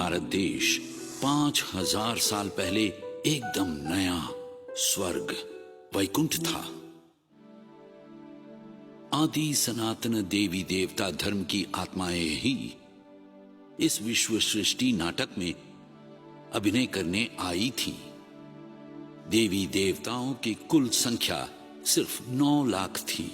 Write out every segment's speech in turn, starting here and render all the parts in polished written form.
भारत देश 5000 साल पहले एकदम नया स्वर्ग वैकुंठ था। आदि सनातन देवी देवता धर्म की आत्माएं ही इस विश्व सृष्टि नाटक में अभिनय करने आई थी। देवी देवताओं की कुल संख्या सिर्फ 9 लाख थी।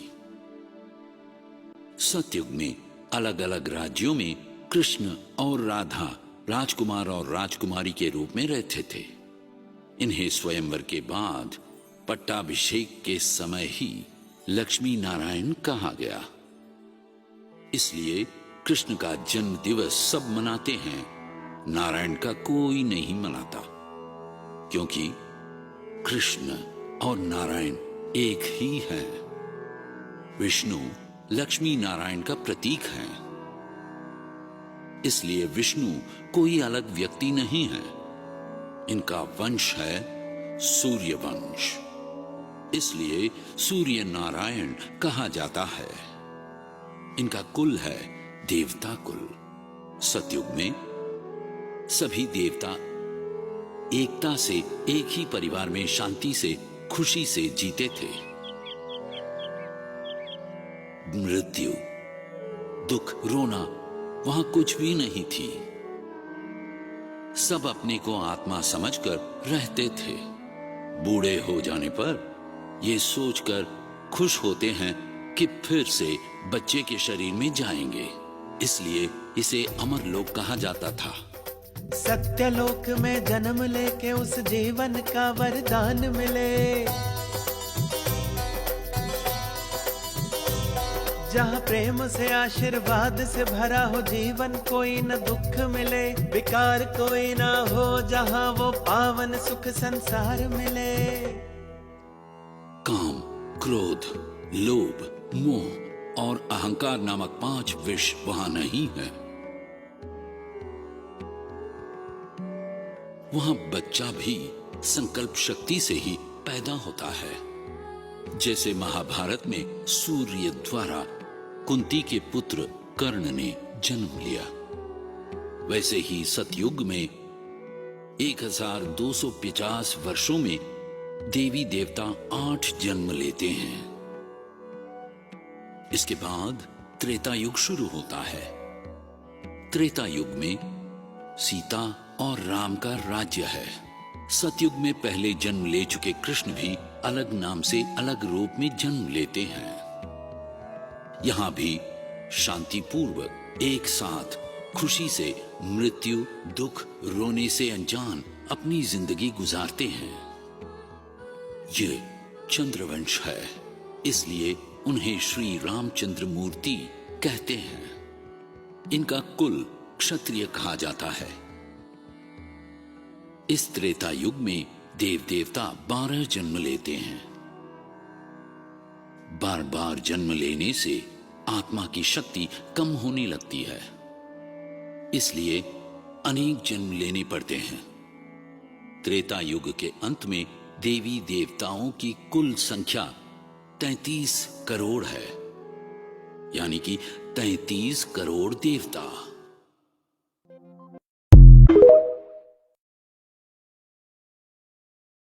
सतयुग में अलग अलग राज्यों में कृष्ण और राधा राजकुमार और राजकुमारी के रूप में रहते थे। इन्हें स्वयंवर के बाद पट्टाभिषेक के समय ही लक्ष्मी नारायण कहा गया। इसलिए कृष्ण का जन्म दिवस सब मनाते हैं, नारायण का कोई नहीं मनाता, क्योंकि कृष्ण और नारायण एक ही है। विष्णु लक्ष्मी नारायण का प्रतीक है, इसलिए विष्णु कोई अलग व्यक्ति नहीं है। इनका वंश है सूर्य वंश, इसलिए सूर्य नारायण कहा जाता है। इनका कुल है देवता कुल। सतयुग में सभी देवता एकता से एक ही परिवार में शांति से खुशी से जीते थे। मृत्यु, दुख, रोना वहां कुछ भी नहीं थी। सब अपने को आत्मा समझकर रहते थे। बूढ़े हो जाने पर ये सोचकर खुश होते हैं कि फिर से बच्चे के शरीर में जाएंगे, इसलिए इसे अमर लोक कहा जाता था। सत्यलोक में जन्म लेके उस जीवन का वरदान मिले, जहाँ प्रेम से आशीर्वाद से भरा हो जीवन, कोई न दुख मिले, विकार कोई ना हो, जहाँ वो पावन सुख संसार मिले। काम, क्रोध, लोभ, मोह और अहंकार नामक 5 विष वहां नहीं है। वहां बच्चा भी संकल्प शक्ति से ही पैदा होता है। जैसे महाभारत में सूर्य द्वारा कुंती के पुत्र कर्ण ने जन्म लिया, वैसे ही सतयुग में 1250 वर्षों में देवी देवता 8 जन्म लेते हैं। इसके बाद त्रेता युग शुरू होता है। त्रेता युग में सीता और राम का राज्य है। सतयुग में पहले जन्म ले चुके कृष्ण भी अलग नाम से अलग रूप में जन्म लेते हैं। यहां भी शांतिपूर्वक एक साथ खुशी से मृत्यु, दुख, रोने से अनजान अपनी जिंदगी गुजारते हैं। ये चंद्रवंश है, इसलिए उन्हें श्री रामचंद्र मूर्ति कहते हैं। इनका कुल क्षत्रिय कहा जाता है। इस त्रेता युग में देव देवता 12 जन्म लेते हैं। बार बार जन्म लेने से आत्मा की शक्ति कम होने लगती है, इसलिए अनेक जन्म लेने पड़ते हैं। त्रेता युग के अंत में देवी देवताओं की कुल संख्या 33 करोड़ है, यानी कि 33 करोड़ देवता।